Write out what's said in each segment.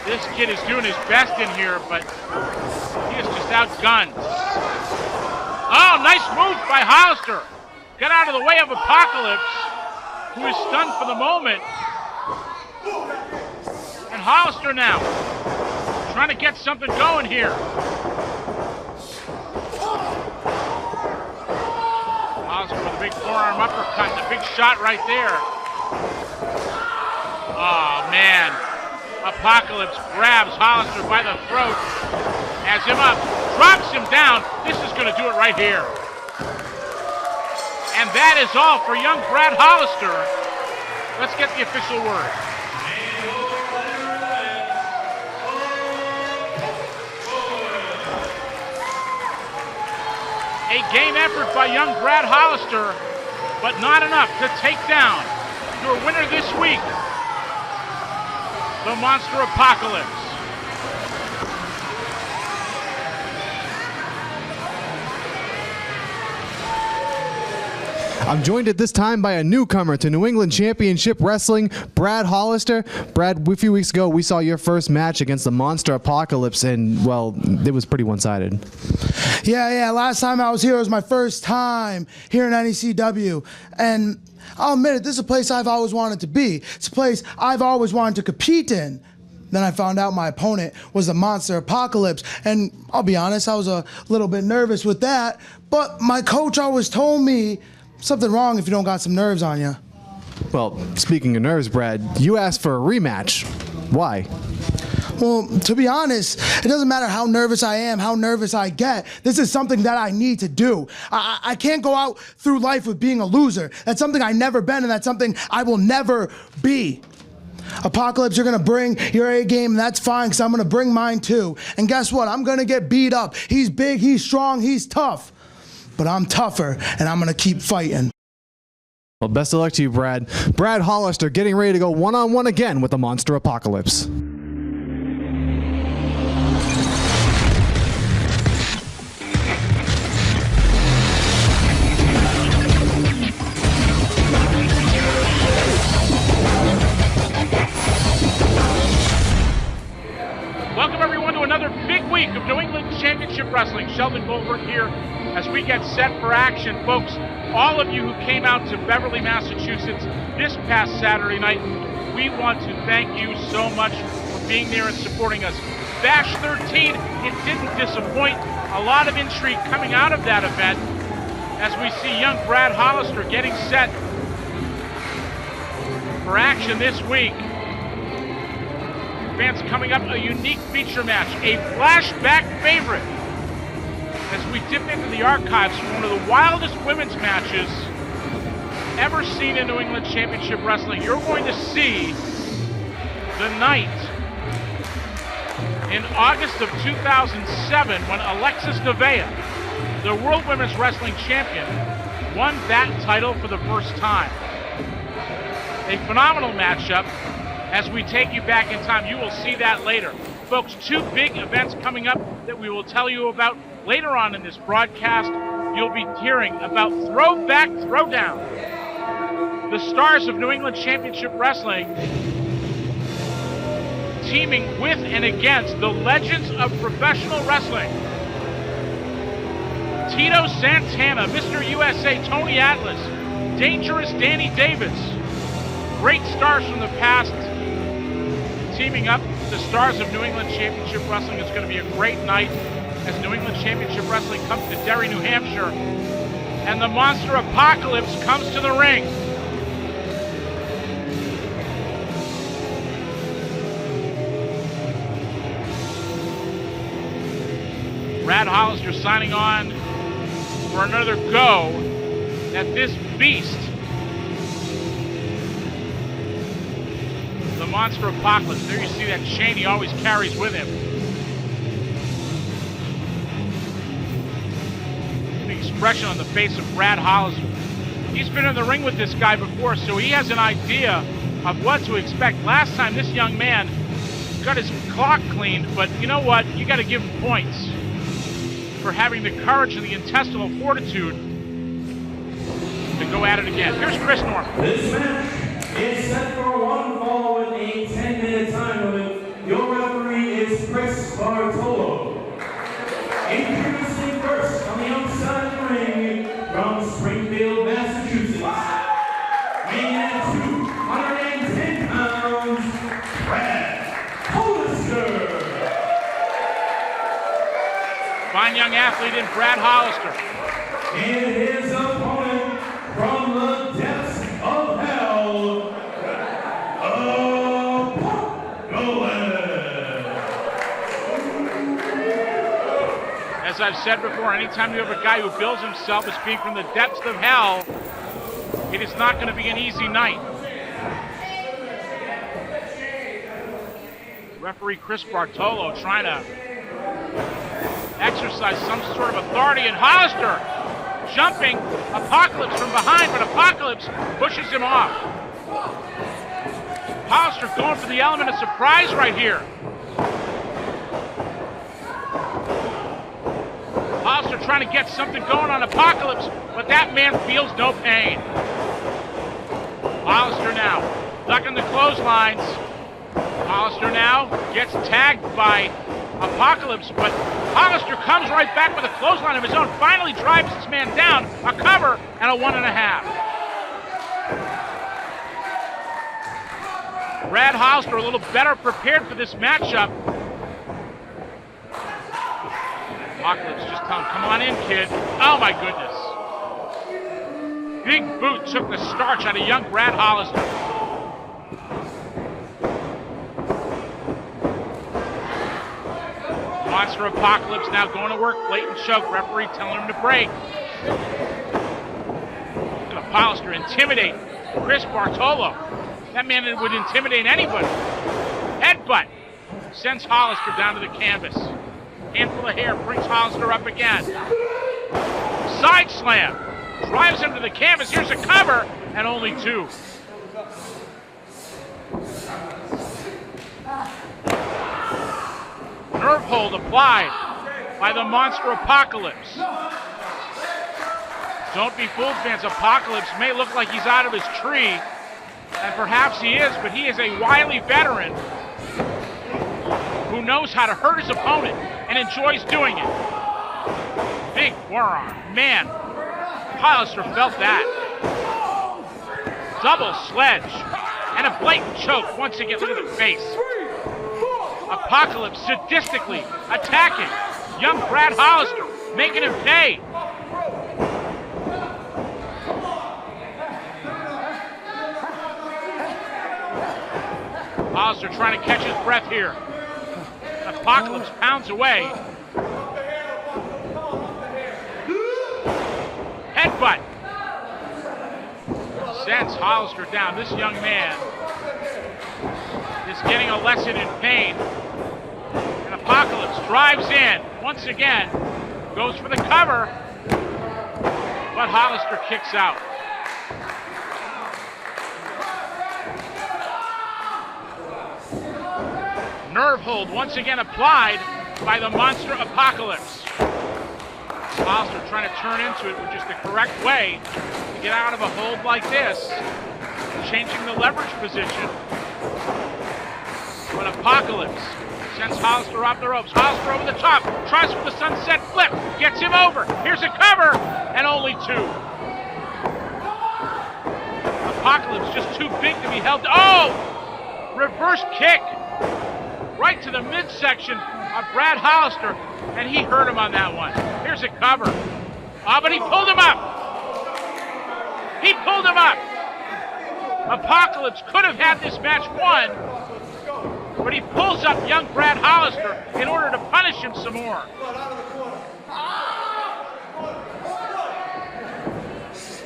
This kid is doing his best in here, but he is just outgunned. Oh, nice move by Hollister. Got out of the way of Apocalypse, who is stunned for the moment. And Hollister now trying to get something going here. Hollister with a big forearm uppercut, a big shot right there. Oh, man. Apocalypse grabs Hollister by the throat, has him up, drops him down. This is going to do it right here. And that is all for young Brad Hollister. Let's get the official word. A game effort by young Brad Hollister, but not enough to take down your winner this week, the Monster Apocalypse. I'm joined at this time by a newcomer to New England Championship Wrestling, Brad Hollister. Brad, a few weeks ago, we saw your first match against the Monster Apocalypse, and, well, it was pretty one-sided. Yeah. Last time I was here, it was my first time here in NECW. And I'll admit it, this is a place I've always wanted to be. It's a place I've always wanted to compete in. Then I found out my opponent was the Monster Apocalypse. And I'll be honest, I was a little bit nervous with that. But my coach always told me, something wrong if you don't got some nerves on you. Well, speaking of nerves, Brad, you asked for a rematch. Why? Well, to be honest, it doesn't matter how nervous I am, how nervous I get. This is something that I need to do. I can't go out through life with being a loser. That's something I've never been, and that's something I will never be. Apocalypse, you're going to bring your A game, and that's fine, because I'm going to bring mine too. And guess what? I'm going to get beat up. He's big, he's strong, he's tough. But I'm tougher, and I'm going to keep fighting. Well, best of luck to you, Brad. Brad Hollister getting ready to go one-on-one again with the Monster Apocalypse. Welcome everyone to another big week of New England Championship Wrestling. Sheldon Goldberg here as we get set for action. Folks, all of you who came out to Beverly, Massachusetts this past Saturday night, we want to thank you so much for being there and supporting us. Bash 13, it didn't disappoint. A lot of intrigue coming out of that event as we see young Brad Hollister getting set for action this week. Fans coming up, a unique feature match, a Flashback Favorite. As we dip into the archives for one of the wildest women's matches ever seen in New England Championship Wrestling. You're going to see the night in August of 2007 when Alexxis Nevaeh, the World Women's Wrestling Champion, won that title for the first time. A phenomenal matchup. As we take you back in time, you will see that later. Folks, two big events coming up that we will tell you about later on in this broadcast. You'll be hearing about Throwback Throwdown. The stars of New England Championship Wrestling teaming with and against the legends of professional wrestling. Tito Santana, Mr. USA, Tony Atlas, Dangerous Danny Davis. Great stars from the past teaming up, the stars of New England Championship Wrestling. It's going to be a great night as New England Championship Wrestling comes to Derry, New Hampshire, and the Monster Apocalypse comes to the ring. Brad Hollister signing on for another go at this beast, the Monster Apocalypse. There you see that chain he always carries with him. The expression on the face of Brad Hollister. He's been in the ring with this guy before, so he has an idea of what to expect. Last time, this young man got his clock cleaned, but you know what? You got to give him points for having the courage and the intestinal fortitude to go at it again. Here's Chris Norman. This match is set for one fall with a 10 fine young athlete in Brad Hollister. And his opponent from the depths of hell, As I've said before, anytime you have a guy who bills himself as being from the depths of hell, it is not going to be an easy night. Referee Chris Bartolo trying to exercise some sort of authority, and Hollister jumping Apocalypse from behind, but Apocalypse pushes him off. Hollister going for the element of surprise right here. Hollister trying to get something going on Apocalypse, but that man feels no pain. Hollister now ducking the clotheslines. Hollister now gets tagged by Apocalypse, but Hollister comes right back with a clothesline of his own, finally drives this man down, a cover, and a 1.5. Brad Hollister a little better prepared for this matchup. Apocalypse just telling him, come on in, kid. Oh my goodness. Big boot took the starch out of young Brad Hollister. Monster Apocalypse now going to work, blatant choke, referee telling him to break. Hollister intimidate Chris Bartolo. That man would intimidate anybody. Headbutt sends Hollister down to the canvas. Handful of hair brings Hollister up again. Side slam, drives him to the canvas. Here's a cover, and only 2. Nerve hold applied by the Monster Apocalypse. Don't be fooled, fans. Apocalypse may look like he's out of his tree, and perhaps he is, but he is a wily veteran who knows how to hurt his opponent and enjoys doing it. Big forearm. Man, Hollister felt that. Double sledge and a blatant choke. Once again, look at the face. Apocalypse sadistically attacking young Brad Hollister, making him pay. Hollister trying to catch his breath here. Apocalypse pounds away. Headbutt sends Hollister down. This young man is getting a lesson in pain. And Apocalypse drives in. Once again, goes for the cover, but Hollister kicks out. Nerve hold once again applied by the Monster Apocalypse. Hollister trying to turn into it, which is the correct way to get out of a hold like this. Changing the leverage position. But Apocalypse sends Hollister off the ropes. Hollister over the top, tries for the sunset flip, gets him over. Here's a cover, and only 2. Apocalypse just too big to be held. Oh! Reverse kick. Right to the midsection of Brad Hollister, and he hurt him on that one. Here's a cover. But he pulled him up. He pulled him up. Apocalypse could have had this match won, but he pulls up young Brad Hollister in order to punish him some more.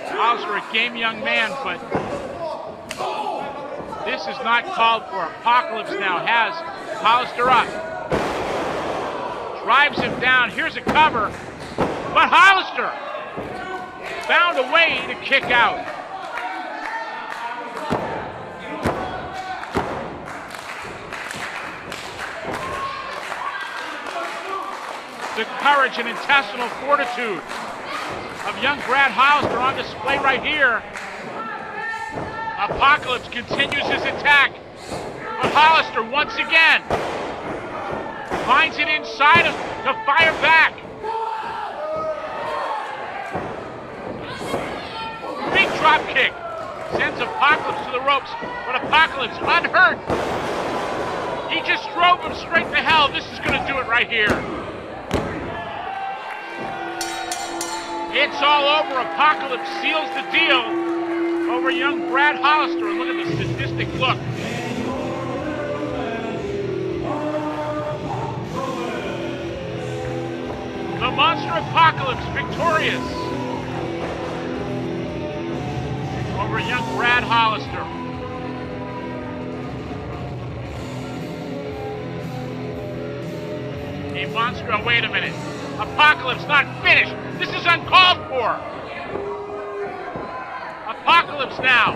Hollister, a game young man, but this is not called for. Apocalypse now has Hollister up. Drives him down. Here's a cover. But Hollister found a way to kick out. The courage and intestinal fortitude of young Brad Hollister on display right here. Apocalypse continues his attack, but Hollister once again finds it inside him to fire back. Big drop kick sends Apocalypse to the ropes, but Apocalypse unhurt. He just drove him straight to hell. This is going to do it right here. It's all over. Apocalypse seals the deal over young Brad Hollister. And look at the sadistic look. The Monster Apocalypse victorious over young Brad Hollister. A monster, oh, wait a minute. Apocalypse not finished. This is uncalled for. Apocalypse now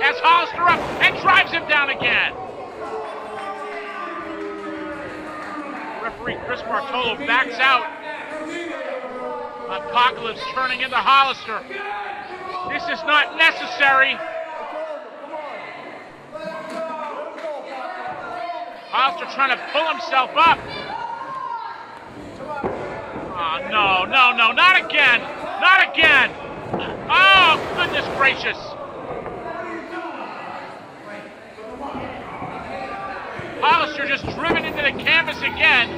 has Hollister up and drives him down again. Referee Chris Bartolo backs out. Apocalypse turning into Hollister. This is not necessary. Hollister trying to pull himself up. Oh, no, not again. Not again. Oh, goodness gracious. Hollister just driven into the canvas again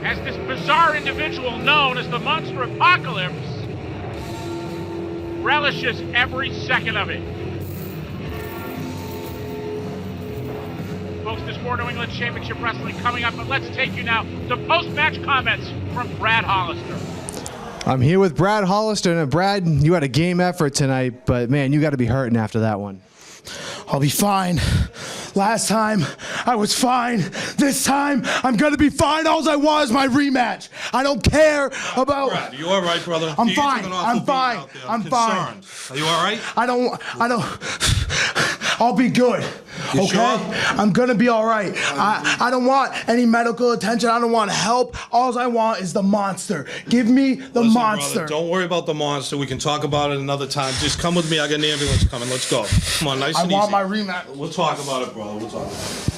as this bizarre individual known as the Monster Apocalypse relishes every second of it. Folks, there's more New England Championship Wrestling coming up, but let's take you now to post-match comments from Brad Hollister. I'm here with Brad Hollister, and Brad, you had a game effort tonight, but man, you got to be hurting after that one. I'll be fine. Last time, I was fine. This time, I'm going to be fine. All I want is my rematch. I don't care about... Brad, are you all right, brother? I'm fine. I'm fine. I'm fine. Are you all right? I don't... I'll be good. You okay? sure? I'm going to be all right. I don't want any medical attention. I don't want help. All I want is the monster. Give me the monster. Brother, don't worry about the monster. We can talk about it another time. Just come with me. I got an ambulance coming. Let's go. Come on, nice and easy. I want my rematch. We'll talk about it, brother. We'll talk about it.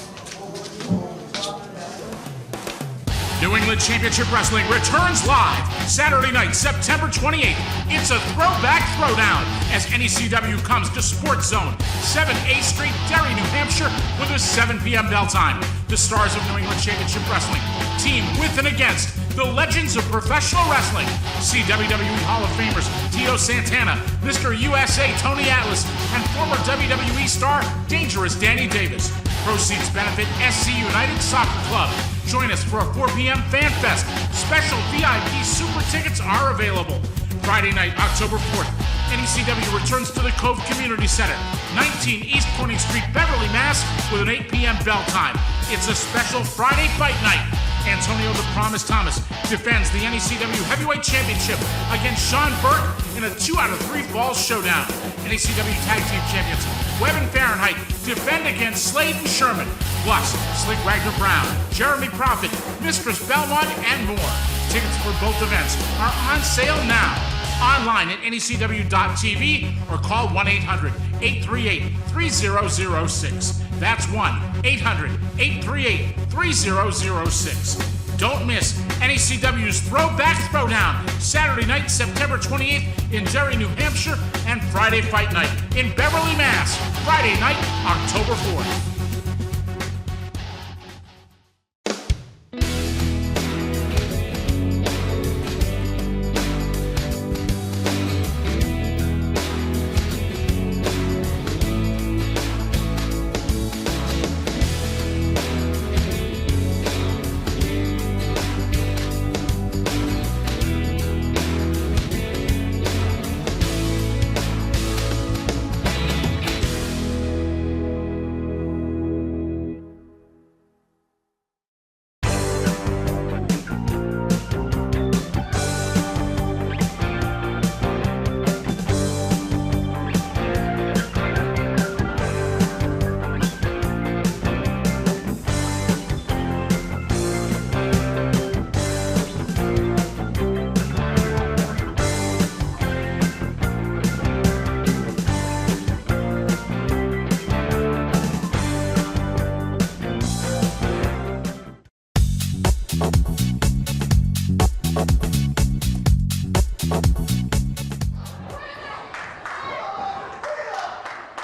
New England Championship Wrestling returns live Saturday night, September 28th. It's a throwback throwdown as NECW comes to Sports Zone, 7 A Street, Derry, New Hampshire, with a 7 p.m. bell time. The stars of New England Championship Wrestling team with and against the legends of professional wrestling, WWE Hall of Famers Tito Santana, Mr. USA Tony Atlas, and former WWE star Dangerous Danny Davis. Proceeds benefit SC United Soccer Club. Join us for a 4 p.m. Fan Fest. Special VIP super tickets are available. Friday night, October 4th, NECW returns to the Cove Community Center, 19 East Corning Street, Beverly, Mass, with an 8 p.m. bell time. It's a special Friday fight night. Antonio the Promise Thomas defends the NECW Heavyweight Championship against Sean Burke in a 2 out of 3 falls showdown. NECW Tag Team Champions Webb and Fahrenheit defend against Slade and Sherman, plus Slick Ragnar Brown, Jeremy Prophet, Mistress Belmont, and more. Tickets for both events are on sale now. Online at NECW.TV or call 1-800-838-3006. That's 1-800-838-3006. Don't miss NECW's Throwback Throwdown, Saturday night, September 28th in Derry, New Hampshire, and Friday Fight Night in Beverly, Mass, Friday night, October 4th.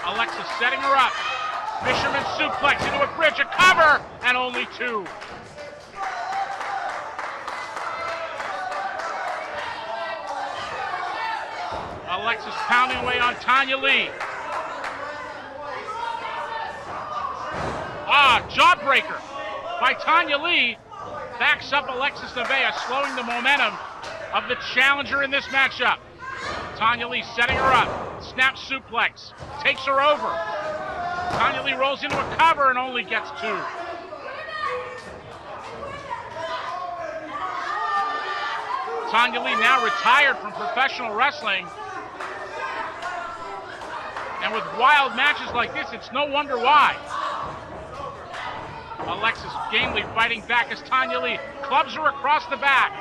Alexxis setting her up. Fisherman suplex into a bridge, a cover, and only 2. Alexxis pounding away on Tanya Lee. Jawbreaker by Tanya Lee. Backs up Alexxis Nevaeh, slowing the momentum of the challenger in this matchup. Tanya Lee setting her up. Snap suplex. Takes her over. Tanya Lee rolls into a cover and only gets 2. Tanya Lee now retired from professional wrestling. And with wild matches like this, it's no wonder why. Alexxis gamely fighting back as Tanya Lee clubs her across the back.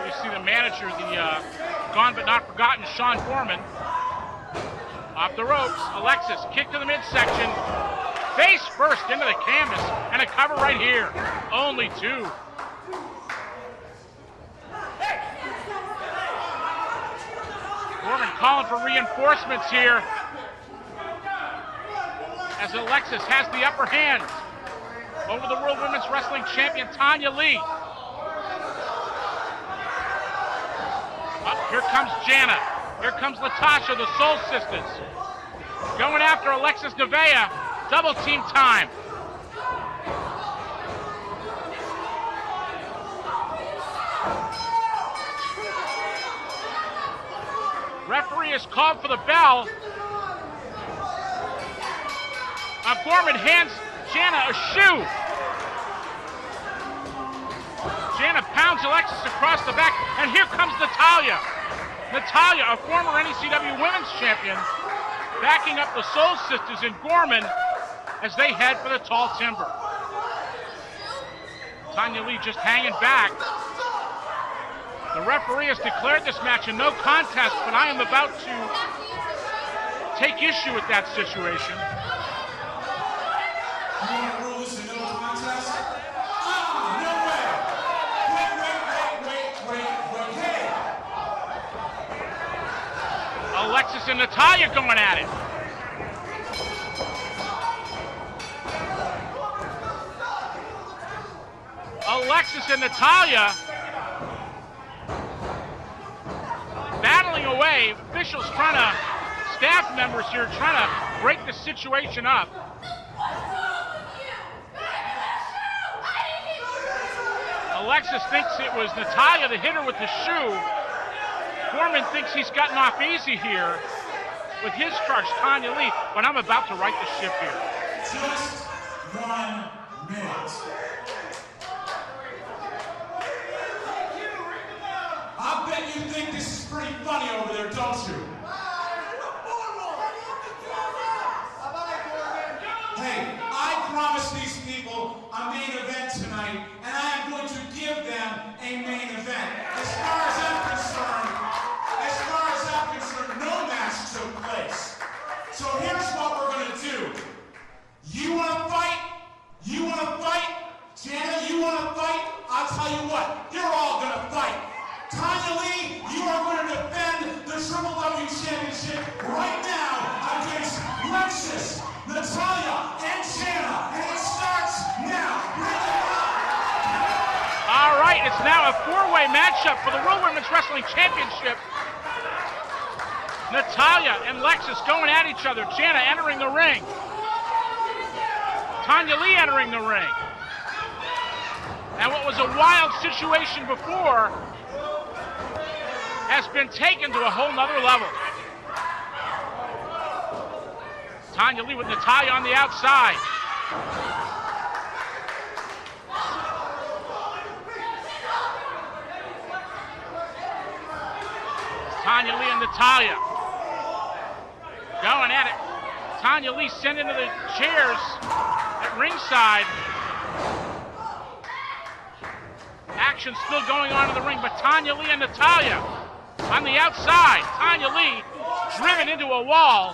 You see the manager, the gone but not forgotten Sean Gorman. Off the ropes, Alexxis kick to the midsection. Face first into the canvas and a cover right here. Only 2. Gorman calling for reinforcements here as Alexxis has the upper hand over the World Women's Wrestling Champion Tanya Lee. Here comes Jana. Here comes Latasha, the Soul Sisters. Going after Alexxis Nevaeh. Double team time. Referee has called for the bell. Gorman hands Jana a shoe. Jana pounds Alexxis across the back, and here comes Natalya. Natalya, a former NECW Women's Champion, backing up the Soul Sisters and Gorman as they head for the tall timber. Tanya Lee just hanging back. The referee has declared this match a no contest, but I am about to take issue with that situation. You want to rule this a no contest? No way! Wait, hey! Alexxis and Natalya going at it. Alexxis and Natalya battling away. Officials trying to, staff members here trying to break the situation up. Alexxis thinks it was Natalya that hit her with the shoe. Gorman thinks he's gotten off easy here with his charge, Tanya Lee, but I'm about to right the ship here. Just 1 minute. I bet you think this is pretty funny over there, don't you? Hey, I promised these people a main event tonight, and I am going to give them a main event. As far as I'm concerned, no match took place. So here's what we're going to do. You want to fight? You want to fight? Jana, you want to fight? I'll tell you what, you're all going to fight. Tanya Lee, you are going to defend the Triple W Championship right now against Alexxis, Natalya, and Jana. And it starts now. Bring it up. All right, it's now a 4-way matchup for the World Women's Wrestling Championship. Natalya and Alexxis going at each other. Jana entering the ring. Tanya Lee entering the ring. And what was a wild situation before has been taken to a whole nother level. Tanya Lee with Natalya on the outside. Tanya Lee and Natalya going at it. Tanya Lee sent into the chairs at ringside. Action still going on in the ring, but Tanya Lee and Natalya on the outside. Tanya Lee driven into a wall.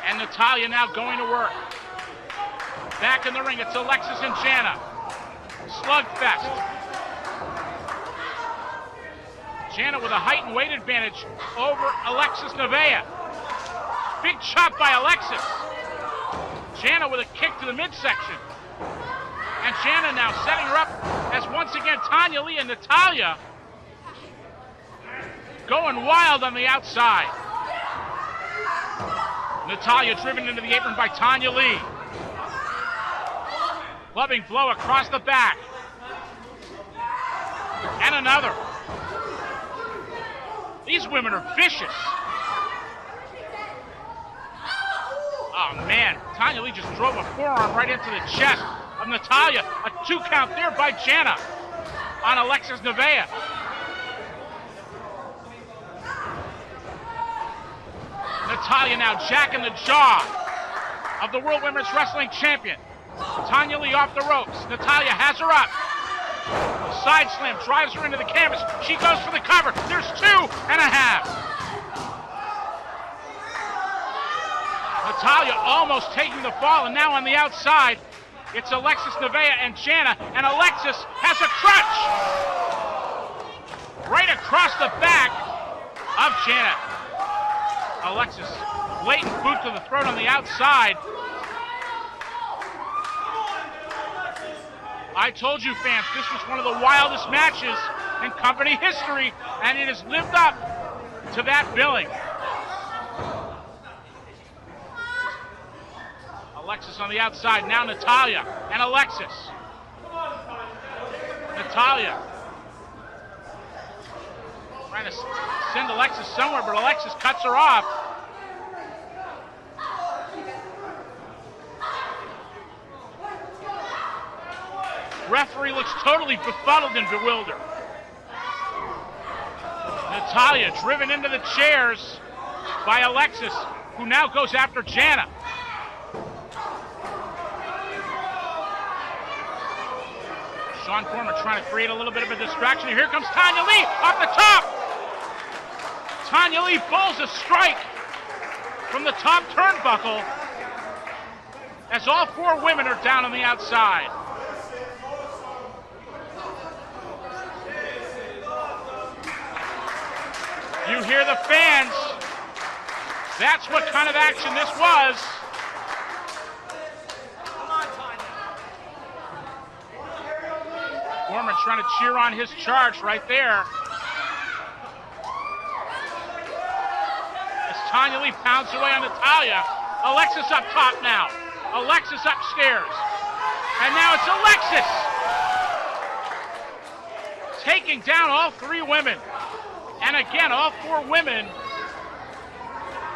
And Natalya now going to work. Back in the ring, it's Alexxis and Jana. Slugfest. Jana with a height and weight advantage over Alexxis Nevaeh. Big chop by Alexxis. Jana with a kick to the midsection. And Jana now setting her up as once again Tanya Lee and Natalya going wild on the outside. Natalya driven into the apron by Tanya Lee. Clubbing blow across the back. And another. These women are vicious. Oh man, Tanya Lee just drove a forearm right into the chest of Natalya. A 2 count there by Jana on Alexxis Nevaeh. Natalya now jacking the jaw of the World Women's Wrestling Champion. Tanya Lee off the ropes. Natalya has her up. Side slam, drives her into the canvas. She goes for the cover. There's 2.5. Natalya almost taking the fall, and now on the outside, it's Alexxis Nevaeh and Jana, and Alexxis has a crutch right across the back of Jana. Alexxis, blatant boot to the throat on the outside. I told you, fans, this was one of the wildest matches in company history, and it has lived up to that billing. Alexxis on the outside, now Natalya and Alexxis. Natalya trying to send Alexxis somewhere, but Alexxis cuts her off. Referee looks totally befuddled and bewildered. Natalya driven into the chairs by Alexxis, who now goes after Jana. Sean Foreman trying to create a little bit of a distraction. Here comes Tanya Lee off the top. Tanya Lee pulls a strike from the top turnbuckle as all 4 women are down on the outside. You hear the fans. That's what kind of action this was. Foreman trying to cheer on his charge right there. As Tanya Lee pounds away on Natalya. Alexxis up top now. Alexxis upstairs. And now it's Alexxis taking down all 3 women. And again, all 4 women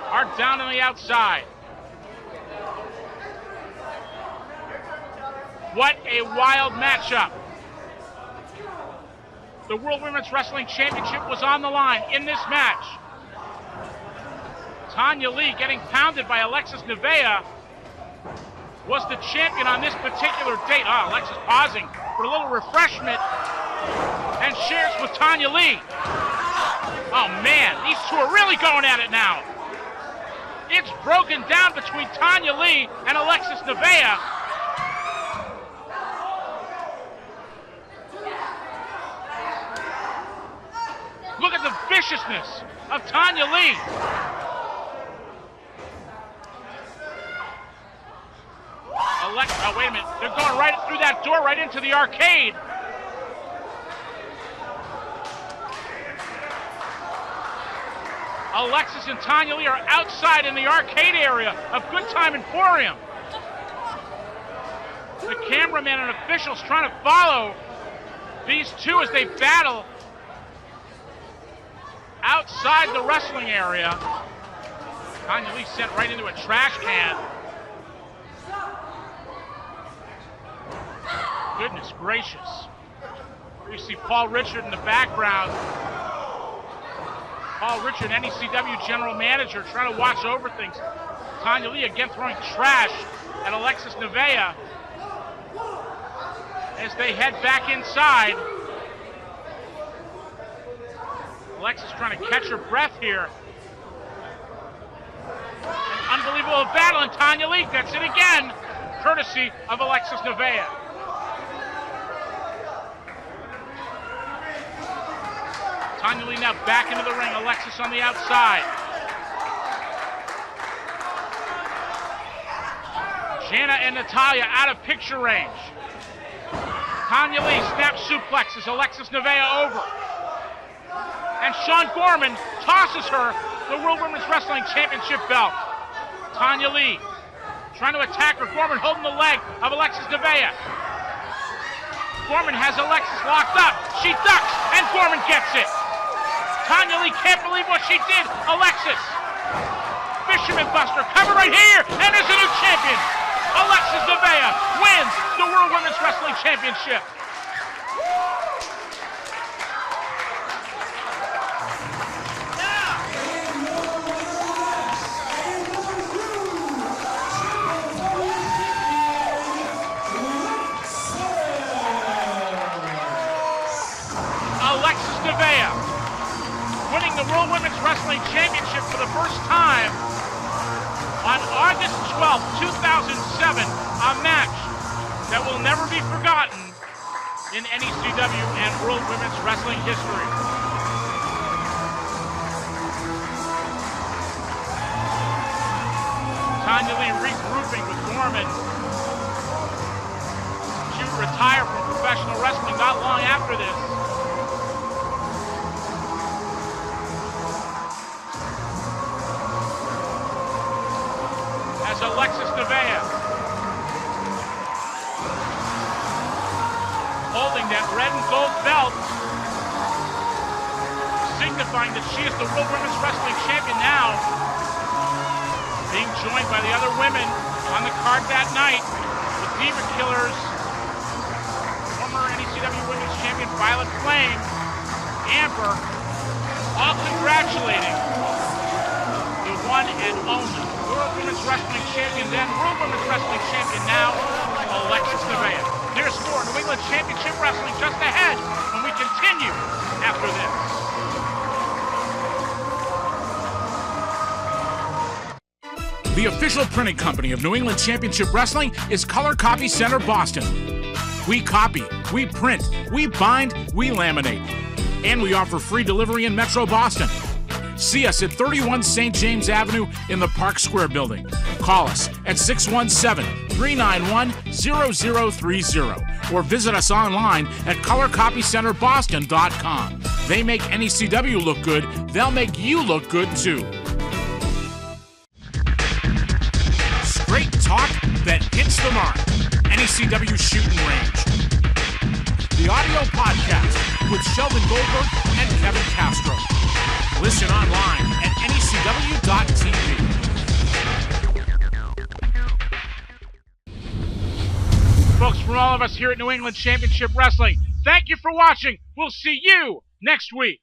are down on the outside. What a wild matchup. The World Women's Wrestling Championship was on the line in this match. Tanya Lee getting pounded by Alexxis Nevaeh was the champion on this particular date. Oh, Alexxis pausing for a little refreshment and shares with Tanya Lee. Oh man, these 2 are really going at it now. It's broken down between Tanya Lee and Alexxis Nevaeh. Look at the viciousness of Tanya Lee. Oh, wait a minute. They're going right through that door, right into the arcade. Alexxis and Tanya Lee are outside in the arcade area of Good Time Emporium. The cameraman and officials trying to follow these 2 as they battle outside the wrestling area. Tanya Lee sent right into a trash can. Goodness gracious. Here you see Paul Richard in the background. Paul Richard, NECW general manager, trying to watch over things. Tanya Lee again throwing trash at Alexxis Nevaeh as they head back inside. Alexxis trying to catch her breath here. An unbelievable battle, and Tanya Lee gets it again, courtesy of Alexxis Nevaeh. Tanya Lee now back into the ring. Alexxis on the outside. Jana and Natalya out of picture range. Tanya Lee snap suplexes Alexxis Nevaeh over. and Sean Gorman tosses her the World Women's Wrestling Championship belt. Tanya Lee trying to attack her. Gorman holding the leg of Alexxis Nevaeh. Gorman has Alexxis locked up. She ducks, and Gorman gets it. Tanya Lee can't believe what she did. Alexxis. Fisherman Buster, cover right here, and there's a new champion. Alexxis Nevaeh wins the World Women's Wrestling Championship. Alexxis Nevaeh winning the World Women's Wrestling Championship for the first time on August 12, 2007, a match that will never be forgotten in NECW and World Women's Wrestling history. Tanya Lee regrouping with Gorman. She would retire from professional wrestling not long after this. As Alexxis Nevaeh holding that red and gold belt, signifying that she is the World Women's Wrestling Champion now, being joined by the other women on the card that night, the Diva Killers, former NECW Women's Champion Violet Flame, Amber, all congratulating the one and only World Women's Wrestling Champion, then World Women's Wrestling Champion now, Alexxis Nevaeh. There's more New England Championship Wrestling just ahead when we continue after this. The official printing company of New England Championship Wrestling is Color Copy Center Boston. We copy, we print, we bind, we laminate. And we offer free delivery in Metro Boston. See us at 31 St. James Avenue in the Park Square building. Call us at 617-391-0030 or visit us online at colorcopycenterboston.com. They make NECW look good, they'll make you look good too. Straight talk that hits the mark. NECW Shooting Range. The audio podcast with Sheldon Goldberg and Kevin Castro. Listen online at NECW.TV. Folks, from all of us here at New England Championship Wrestling, thank you for watching. We'll see you next week.